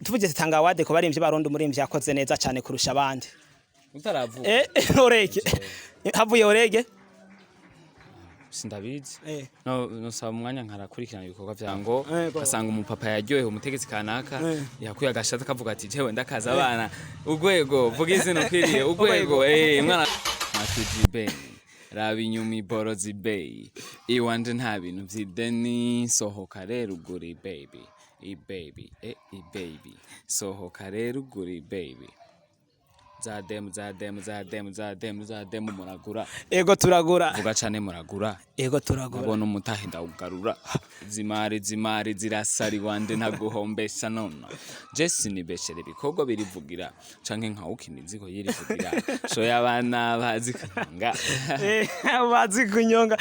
tuvuze tanga award ko barimvye barundi umurimvye yakoze neza cyane kurusha abandi utaravuga orege havuye orege sindabizi no saba umwanya nkarakurikirana ibikorwa vyango asanga umupapa yaryohe umutegetsi kanaka yakuye agashata kavuga ati jewe ndakaza abana ugwego vuga izina kwiriye ugwego mwana Akijibe raba inyuma iborozi bay iwanje nta bintu vy'ideni sohoka rero uguri baby baby baby sohoka rero uguri baby zademu muragura ego turagura vuga cane muragura ego turagura abona umutahe ndawugarura zimari zirasari wande ntaguhombesha none Jesse nibeshere ibikorwa birivugira canke nka ukinizi ko yirivugira so y'abana bazi kunyonga bazi kunyonga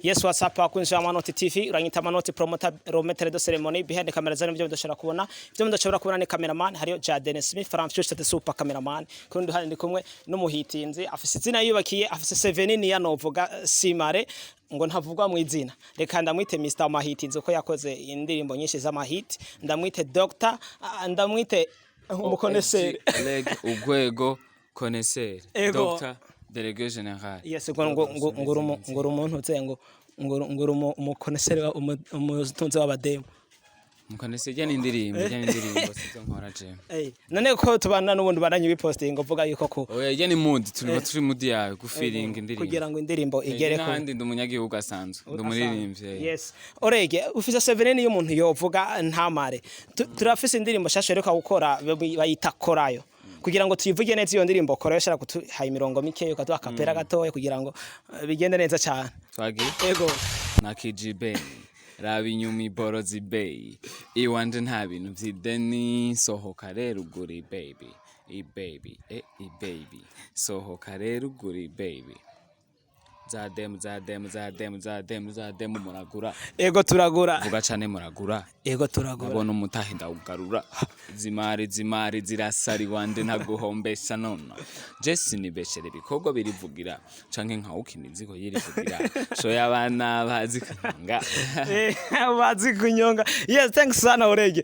Yes, what's up akunzi wa Manoti TV uranyita Manoti promoter rometere de ceremony behind camera zane byo mudoshobora kubona byo mudoshobora kubona ni cameraman hariyo Jaden Smith Francis the super cameraman kundi handi kumwe n'umuhitinzi afise izina yubakiye afise 7 ni yanovuga Simare ngo ntavugwa mu izina reka ndamwite Mr Mahitinzi uko yakoze indirimbo nyinshi z'amahit ndamwite Dr ndamwite umukoneseri ugwego koneseri Dr Délégué général. Yes, ngoro umuntu uzengo ngoro umukoneseri umutunze w'abademo. Umukoneseri jya n'indirimbo sizo nkora je. None ko tubana n'ubundi baranyu biposting uvuga yuko ko. Oya jya ni mood turi mood yawe gufiringa indirimbo. Kugira ngo indirimbo igere ko. Kandi ndumunyagihugu asanzwe ndumuririmbye. Yes. Orege ufise 7 y'umuntu yovuga ntamare. Turafise indirimbo shasho reka gukora bayita korayo. Kugira ngo tuyivuge neza iyo ndirimbo koresha kutuhaye imirongo mike ukaduha kapera gatoye kugira ngo bigende neza cyane twagi ego Akijibe raba inyuma iborozi bay iwanje nta bintu vy'ideni sohoka rero uguri baby baby sohoka rero uguri baby zademu muragura ego turagura vuga cane muragura ego turagura abona umutahe ndawugarura zimari zirasari wande ntaguhombesha none Jesse nibeshere ibikorwa birivugira canke nka ukinizi ko yirivugira so y'abana bazi kunyonga bazi kunyonga yes thanks sana orege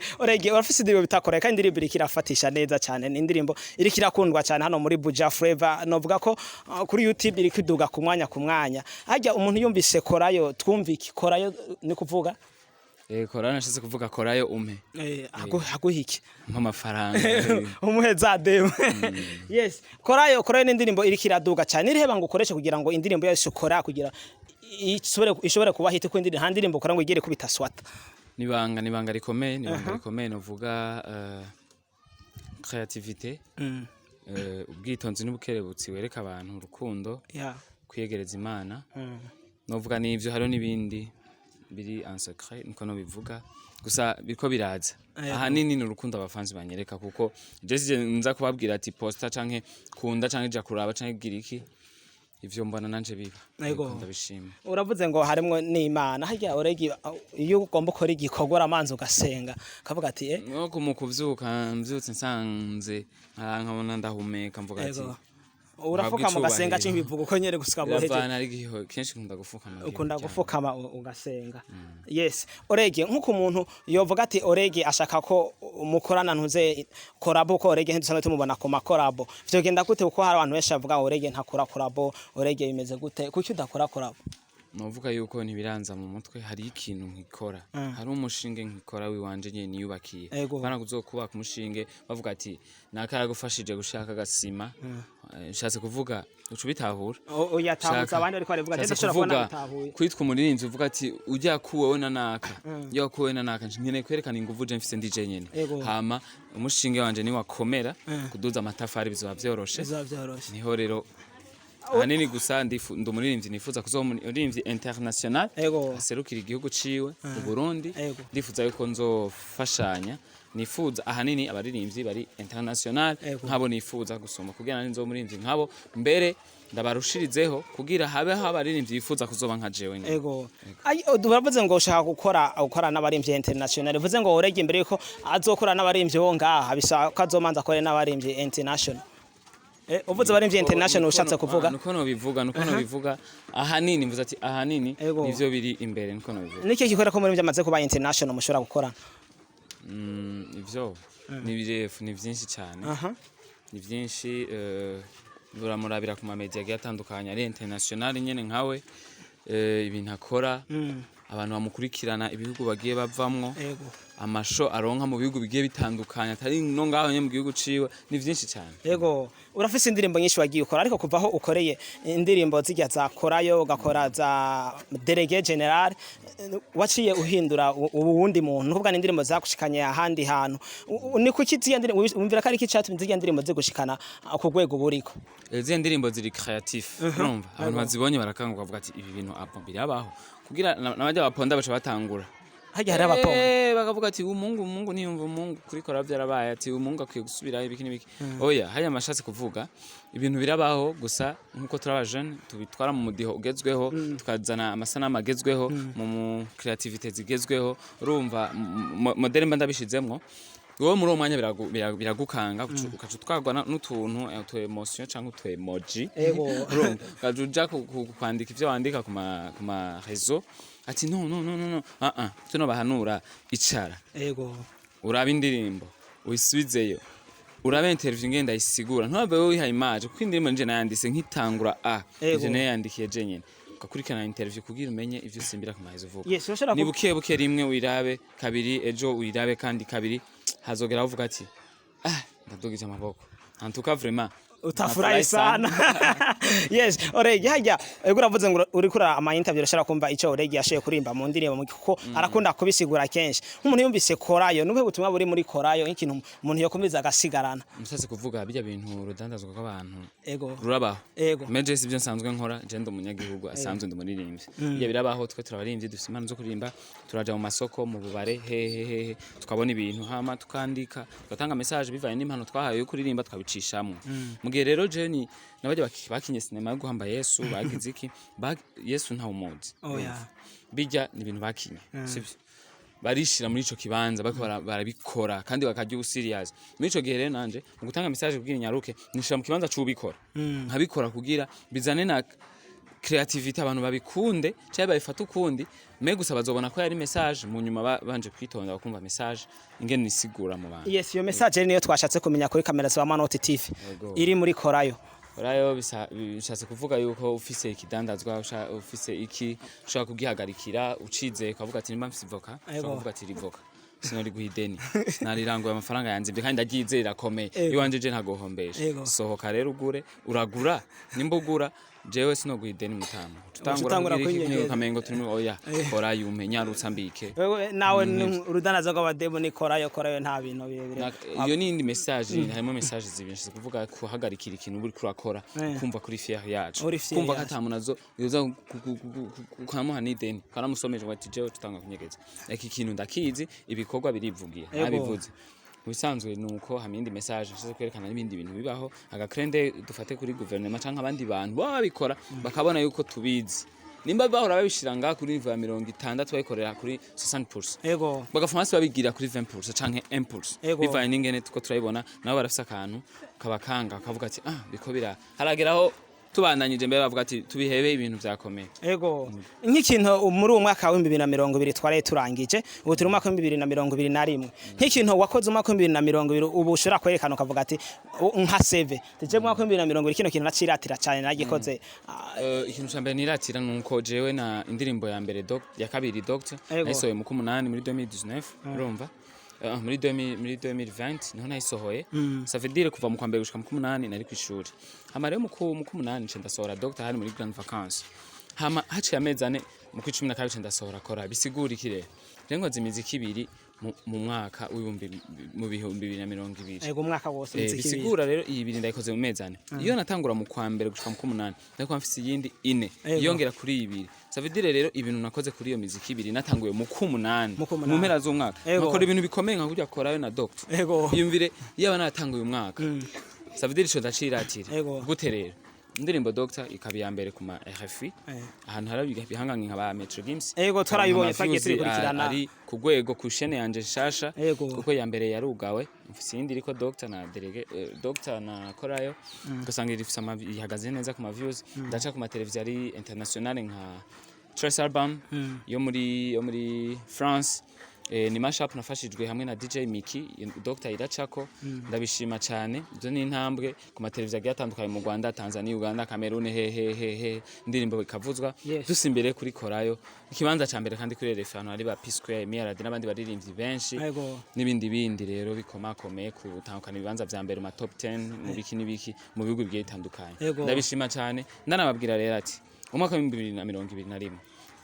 urafise indirimbo bitakora kandi indirimbo irikirafatisha neza cyane ni indirimbo irikirakundwa cyane hano muri Buja Flavor novuga ko kuri YouTube irikiduga ku mwanya hajya umuntu yumvise korayo twumviki korayo ni kuvuga korayo nashise kuvuga korayo umpe haguhiki amafaranga umuhe zademu yes korayo n'indirimbo irikiraduga cyane iriheba ngo ukoreshe kugira ngo indirimbo yayo shokora kugira ishobore kuba hiti ku ndirimbo ukora ngo igere kubita swata nibanga rikomeye novuga creativité ubwitonzi n'ubukerebutsi wereka abantu urukundo kwiyegereza Imana novuga nivyo haro nibindi biri en secret niko no bivuga gusa biko biraza ahanini n'urukundo abafanzi banyereka kuko je nza kubabwira ati poster canke kunda canke ja kuraba canke giriki ivyo mbona nanje biba ndabishima uravuze ngo harimo n'Imana hajya oregi iyo ugomba ukora igikorwa amanzi ugasenga kavuga ati no kumukuvyuka mvyutse nsanze nkabona ndahumeka mvuga ati urafukama ugasenga cyangwa ibivuga uko nyere gusikamo heje bana ari giho kenshi ukunda gufukama ugasenga yes orege nkuko umuntu yovuga ati orege ashaka ko mukorana ntuze korabo ko orege ntidusanga tumubona ku makorabo byo genda gute uko hari abantu benshi bavuga orege ntakora korabo orege bimeze gute kuki udakora korabo novuga yuko ntibiranza mu mutwe hari ikintu nkikora hari umushinge nkikora wiwanje nyene niyubakiye bana kuzokubaka umushinge bavuga ati nakaragufashije gushaka gasima nshatse kuvuga ucubitahura yatahutsa abandi ariko arivuga ati ndashobora kubona bitahuye kwitwa umuririnzi uvuga ati ujya kuwewe nanaka yo kuwewe nanaka nkene kwerekana inguvu je mfise ndije nyene hama umushinge wanje ni wakomera kuduza amatafari bizoba vyoroshe niho rero hanini gusa ndumuririmvyi nifuza kuzomuririmvyi international aserukira igihugu ciwe mu Burundi ndifuza yuko nzofashanya nifuza ahanini abaririmbyi bari international nkabo nifuza gusoma kugira nzo muririmvyi nkabo mbere ndabarushirizeho kugira habe abaririmbyi bifuza kuzoba nka jewe nyine uravuze ngo ushaka gukora n'abaririmbyi international uvuze ngo urege mbere yuko azokora n'abaririmbyi bo ngaha bisa ko azomanza akore n'abaririmbyi international uvuze abaremvye international ushatse kuvuga nuko no bivuga ahanini mvuze ati ahanini nivyo biri imbere nuko no bivuga niki gikorera ko muri amaze kuba international mushobora gukora ivyo ni birefu ni vyinshi cyane ni vyinshi buramurabira ku mamedia atandukanye ari international nyene nkawe ibintu akora abantu bamukurikirana ibihugu bagiye bavamwo amasho aronka mu bihugu bigiye bitandukanye atari no ngaho nye mu gihugu ciwe ni vyinshi cyane yego urafise indirimbo nyinshi wagiye ukora ariko kuvaho ukoreye indirimbo zijya zakorayo ugakora za délégué général waciye uhindura uwundi muntu kuvuga indirimbo zakushikanye ahandi hantu ni kuki ziya ndirimbo umvira kari kicatuma ziya ndirimbo zigushikana ku rwego buriko ziya ndirimbo ziri creatif urumva abantu bazibonye barakanguka bavuga ati ibi bintu apo birabaho kugira nabajya baponda baca batangura hajya hari abaponda bakavuga ati umungu niyumva umungu kuri kora byarabaye ati umungu akwiye gusubira ibiki n'ibiki oya haya amashatse kuvuga ibintu birabaho gusa nkuko turi abajene tubitwara mu mudiho ugezweho tukazana amasanamu agezweho mu creativity zigezweho urumva modele mba ndabishizemwo wowe muri uwo mwanya biragukanga ukaca utwagwa n'utuntu utu emotion cyangwa utu emoji urumva ukaja kwandika ivyo wandika ku ma réseau ati no tuno bahanura icara uraba indirimbo uyisubizeyo uraba interview ngenda isigura ntwabe wowe wiha image kuko indirimbo nje nayandise nkitangura ivyo nayo yandikiye je nyene ukakurikirana interview kugira umenye ivyo simbira ku mahezo vuga ni buke rimwe uyirabe kabiri ejo uyirabe kandi kabiri hazogera uvuga ati ndadogije amaboko antuka vraiment utafurahi sana yes Oregi hajya uravuze ngo uri kura ama interview urashaka kumva ico Oregi yashoye kurimba mu ndirimbo kuko arakunda kubisigura kenshi nk'umuntu yumvise korayo nuhe butumwa buri muri korayo nk'ikintu umuntu yokomeza agasigarana musase kuvuga bijya bintu rudandazwa kw'abantu rurabaho meje sivyo nsanzwe nkora je ndo munyagihugu asanzwe ndumuririmbyi bijya birabaho twe turabarimbyi dufite impano zo kurimba turaja mu masoko mu bubare hehe tukabona ibintu hama tukandika tugatanga message bivanye n'impano twahaye yo kuririmba twabicishamwe mugihe rero Jenny nabajya bakinye sinema yo guhamba Yesu bagize iki Yesu nta umuzi bijya ni ibintu bakinye sivyo barishira muri ico kibanza bako barabikora kandi bakajya userious muri ico gihe rero nanje mu gutanga message kubwira nyaruke nishira mu kibanza c'ubikora nkabikora kugira bizane na creativity abantu babikunde cyangwa bayifata ukundi me gusa bazobona ko yari message mu nyuma banje kwitonda bakumva message ingene nisigura mu bantu yes iyo message niyo twashatse kumenya kuri kamera za Manoti TV iri muri korayo bishatse kuvuga yuko ufise ikidandazwa ufise iki ushaka kugihagarikira ucize ukavuga ati nimba mfise voka ushaka kuvuga ati rivoka sinori guhideni nariranguye amafaranga yanze kandi ndagize irakomeye iwanje je ntagohombesha sohoka rero uragura nimba ugura jewe sino guhideni mutama tutangura kwinyegeza kamengo turimo oya kora yumenya rutsambike nawe urudanaza rw'abademo ni korayo nta bintu birebire iyo ni indi message harimo message zibinshi kuvuga kuhagarikira ikintu uri kurakora kumva kuri fier yacu kumva katamunazo yoza kukamuha n'ideni karamusomeje wati jewe tutanga kunyegeza iki kintu ndakizi ibikorwa birivugiye nabivuze bisanzwe nuko hamindi message nshaka kwerekana n'ibindi bintu bibaho agakrende dufate kuri guverinoma canka abandi bantu babikora bakabona yuko tubizi nimba bahora babishiranga kuri niveau ya 60 bayikorera kuri 60% bagafamasi babigira kuri 20% canke 1% bivanye n'ingene tuko turayibona nabo barafisa akantu kabakanga akavuga ati biko harageraho tubandanyije mbere bavuga ati tubihebe ibintu byakomeye nk'ikintu muri uwo mwaka wa 2020 twaraye turangije ubu turi mu mwaka wa 2021 nk'ikintu wakoze mu mwaka wa 2020 ubu ushobora kwerekana ukavuga ati nka save tije mu mwaka wa 2020 kino kintu naciratira cyane nagikoze ikintu cyambere niratira nuko jewe na indirimbo ya mbere ya kabiri Doctor nayisohoye mu 8 muri 2019 urumva muri 2020 niho nayisohoye ça veut dire kuva mu kwambere gushika mu 8 nari kwishuri hama rero mu 8 nce ndasohora Doctor hari muri Grand Vacances hama haciye amezane mu 12 ndasohora kora bisigura ikire rengo zimiziki ibiri mu mwaka w'ibihumbi mu bihumbi 2020 umwaka wose imiziki bisigura rero iyi ibiri ndayikoze mu mezane iyo natangura mu kwambere gushika mu 8 ndako mfise yindi ine yongera kuri ibiri ça veut dire rero ibintu nakoze kuri iyo miziki ibiri natanguye mu 8 mu mpera z'umwaka nakora ibintu bikomeye nka kujya korayo na Doctor yumvire yaba natanguye umwaka ça veut dire ico ndaciratira gute rero indirimbo Dr ikaba ya mbere ku ma RFI ahantu hari bihanganye nk'aba Metro Games yego twarayibonye twagiye turikurikirana ari ku rwego ku chaîne yanje shasha kuko ya mbere yarugawe mfise indi iriko Dr na delege Dr na korayo gasanga irifise ihagaze neza ku ma views ndaca ku ma televiziyo ari international nka Trace Album yo muri France ni mashup nafashijwe hamwe na DJ Miki Dr Irachako ndabishima cyane izo ni intambwe ku ma televiziyo atandukanye mu Rwanda Tanzania Uganda Cameroon he indirimbo ikavuzwa dusimbere kuri korayo ikibanza ca mbere kandi kuri RFI ari ba P Square Mirad n'abandi baririmbyi benshi n'ibindi rero bikomakomeye ku gutandukana ibibanza vya mbere mu top 10 mu biki n'ibiki mu bihugu bigiye bitandukanye ndabishima cyane ndanababwira rero ati umwaka wa 2021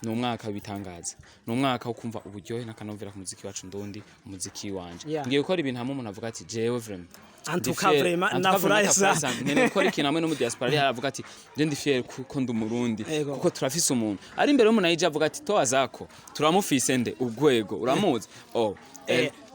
ni umwaka w'ibitangaza ni umwaka wo kumva uburyohe n'akanovera ku muziki wacu ndundi umuziki wanje ngiye gukora ibintu hamwe umuntu avuga ati jewe vraiment antuka vraiment nafurahi sana nene gukora ikintu hamwe no mu diaspora yaravuga ati je ndi fier kuko ndi umurundi kuko turafise umuntu ari imbere y'umuntu ayije avuga ati toa zako turamufise nde urwego uramuzi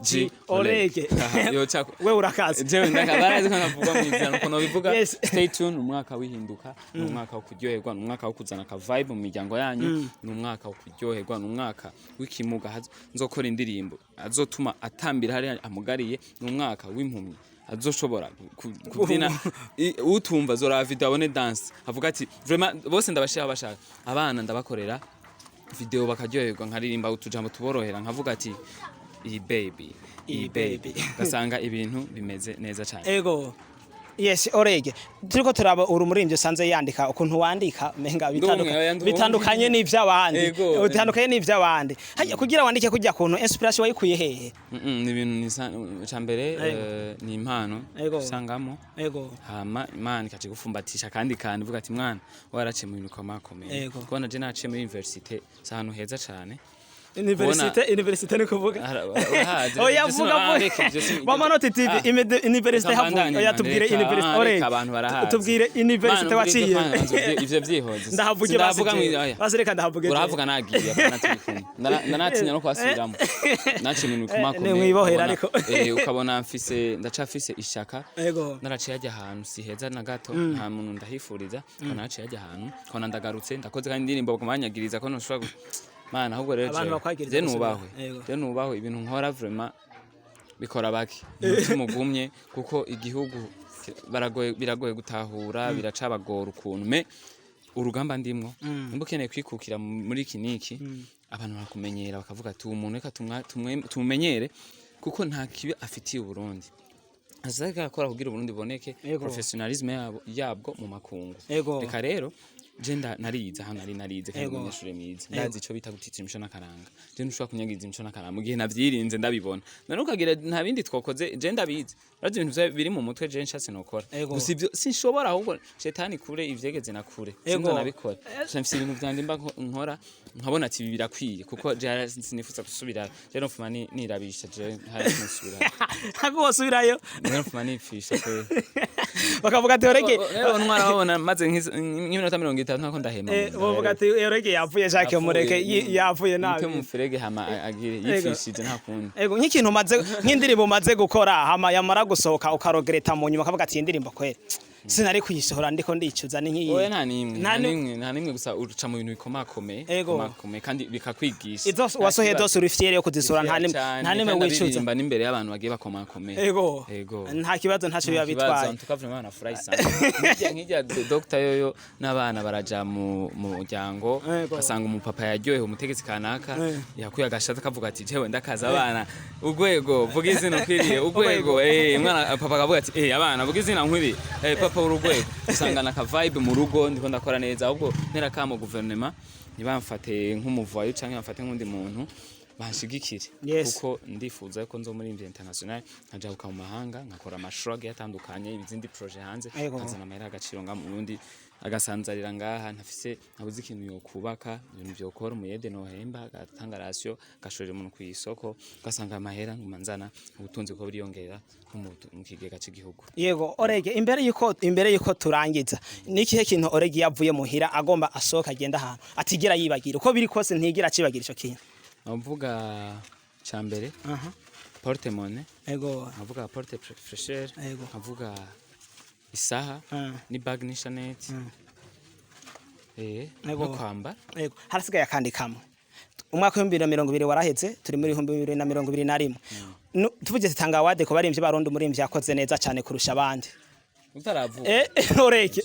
G Orege yo chako we urakaze jewe ndakabaraze kanavuga mu izina nuko no bivuga stay tuned umwaka wihinduka umwaka wo kuryoherwa umwaka wo kuzana ka vibe mu miryango yanyu umwaka wo kuryoherwa umwaka w'ikimuga nzokora indirimbo azotuma atambira hari amugariye umwaka w'impumyi azoshobora kubyina utumva zora video abone dance avuga ati vraiment bose ndabashaka bashaka abana ndabakorera video bakaryoherwa nkaririmba utujambo tuborohera nkavuga ati iyi baby gasanga ibintu bimeze neza cyane ego yes Orege turiko turaba urumurimbye sanze yandika ukuntu wandika menga bitandukanye n'ivy'abandi utandukanye n'ivy'abandi hajya kugira wandike kujya kuntu inspiration wayikuye hehe ni ibintu cyambere ni impano usangamo hama imana ikaje gufumbatisha kandi vuga ati mwana waraciye mu bintu komakomeye kubona je naciye muri university sahantu heza cyane Université ni kuvuga oya vuga mama not TV université hapo oya tubwire université ore tubwire université waciye ivyo vyihoze ndahavuge basireka ndahavuge urahavuga nagiye apana tubikunda ndanatinya no kwasubiramo naciye mu kumakomeye mwibohera ariko ukabona mfise ndacafise ishaka naraciye ajya ahantu si heza na gato nta muntu ndahifuriza ko naciye ajya ahantu ko nandagarutse ndakoze kandi indirimbo kumanyagiriza ko ntushobora mana ahubwo rero je nubahwe ibintu nkora vraiment bikora baki umugumye kuko igihugu biragoye gutahura biracabagora ukuntu me urugamba ndimwo nimba ukeneye kwikukira muri kiniki abantu barakumenyera bakavuga ati umuntu reka tumumenyere kuko nta kibi afitiye Burundi azaka akora kugira Burundi boneke professionalisme yabwo mu makungu reka rero jenda nariza hano narize kandi umunyeshure mwiza ndazi ico bita gutitira imico nakaranga je ntushobora kunyagiza imico nakaranga mu gihe navyirinze ndabibona none ukagira nta bindi twakoze je ndabizi urazi ibintu biri mu mutwe je nshatse nokora gusa ivyo sinshobora ahubwo shetani kure ivyegeze nakure sinzo nabikora mfise ibintu vyanje mba nkora nkabona ati birakwiye kuko je sinifuza gusubira je nofuma nirabisha je hari nsubira hako wasubirayo nofuma nifisha kwe bakavuga ati Orege rero ntwara babona maze nk'iminota 30 ntako ndahema bavuga ati Orege yapfuye Jacques Mureke yapfuye nabi mu ferege hama agire yifishije nta kundi ego nk'ikintu maze nk'indirimbo maze gukora hama yamara gusohoka ukarogereta mu nyuma kavuga ati indirimbo kwera sinari kuyisohora ndiko ndicuza ni nkiyi oya nta nimwe gusa uca mu bintu bikomakomeye kandi bikakwigisha izo wasoheye dose urifitiye yo kuzisora nta nimwe wicuza mba n'imbere y'abantu bagiye bakomakomeye ego nta kibazo ntaco biba bitwaye tukavuma abana furahi sana nkijya Dr yoyo n'abana baraja mu muryango basanga umupapa yaryohe umutegetsi kanaka yakuye agashata kavuga ati jewe ndakaza abana urwego vuga izina kwiriye urwego mwana papa akavuga ati abana vuga izina nkwiriye papa urugwego usangana ka vibe mu rugo ndiko ndakora neza ahubwo ntera kamo guverinoma ntibamfate nk'umuvayo canke bamfate nk'undi muntu banshigikire kuko ndifuza ko nzo muri international nkajabuka mu mahanga nkakora amashrug yatandukanye ibizindi projet hanze nkazana amahera agaciro nga mu Burundi agasanzarira ngaha ntafise nabuze ikintu yo kubaka ibintu byo gukora umuyede no hemba gatanga ratio gashorera umuntu ku isoko gasanga amahera ngumanzana ubutunzi ko buriyongera mu kigega cy'igihugu yego Orege imbere yuko turangiza niki kintu Orege yavuye muhira agomba asohoka agenda ahantu atigira yibagira uko biri kose ntigira cibagira ico kintu navuga cyambere porte monnaie navuga porte fraîcheur navuga isaha ni bag ni Chanel no kwambara yego harasigaye akandi kamwe umwaka wa 2020 waraheze turi muri 2021 tuvuze tanga award ko barimvye barundi umurimvye yakoze neza cyane kurusha abandi utaravuga orege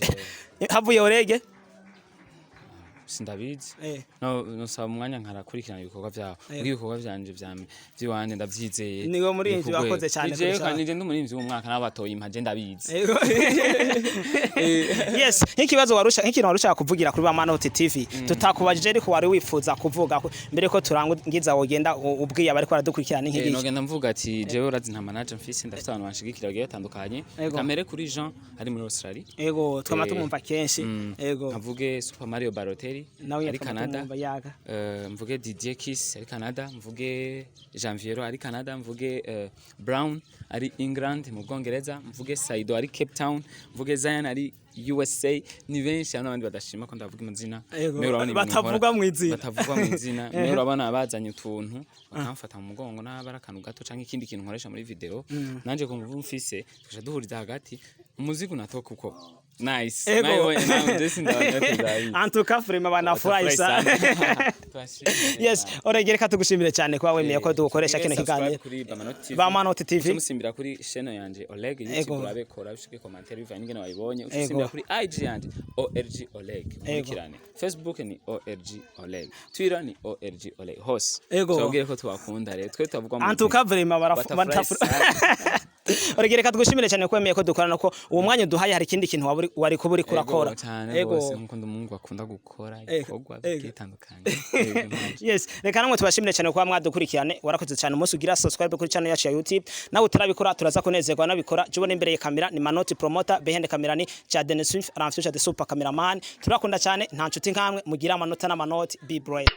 havuye orege sindabizi no saba umwanya nkarakurikirana ibikorwa byawe ibikorwa byanje by'iwanje ndavyizeye niwe murimvye wakoze cyane kurusha kandi je ndumurimvye w'umwaka nabatoye impaje ndabizi yes nk'ikibazo nk'ikintu warusha kuvugira kuri Bamanoti TV tutakubajije ariko wari wifuza kuvuga mbere ko turangiza wogenda ubwiye abari ko aradukurikirana nk'iki nogenda mvuga ati jewe urazi nta manager mfise ndafite abantu banshigikira bagiye batandukanye kamere kuri Jean ari muri Australia yego twama tumumva kenshi yego mvuge Super Mario Balotelli ari Canada mvuge Didier Kiss ari Canada mvuge Janviero ari Canada mvuge Brown ari England mu Bwongereza mvuge Saido ari Cape Town mvuge Zion ari USA ni benshi hano abandi badashima ko ndavuga imazina batavuga mu izina mero urabana bazanye utuntu bakamfata mu mugongo n'abarakantu gato canke ikindi kintu nkoresha muri video nanje ko mvuga mfise tuja duhuriza hagati umuzigo natoka uko nice antuka frema banafurahi sana yes oregereka tugushimire cyane kwa wemeye ko dukoresha kino kiganiro Bamanoti TV musimbira kuri channel yanje Oleg YouTube urabekora bishike commentaire bivanye ingene wayibonye usimbira kuri IG yanje ORG Oleg ukirane Facebook ni ORG Oleg Twitter ni ORG Oleg hose tubwire ko tubakunda rero twe tuvuga mu antuka frema barafurahi oregereka tugushimire cyane ko wemeye ko dukorana ko uwo mwanya duhaye hari ikindi kintu wari kuburi kurakora yego nkunda umuntu akunda gukora ibikorwa bitandukanye yes reka namwe tubashimire cyane ko mwadukurikirane warakoze cyane umunsi ugira subscribe kuri channel yacu ya YouTube nawe utarabikora turaza kunezerwa nabikora jubone imbere ya kamera ni Manoti promoter behind kamera ni Jaden Smith Ramfuture the super cameraman turakunda cyane nta nshuti nkamwe mugira amanota n'amanoti be brave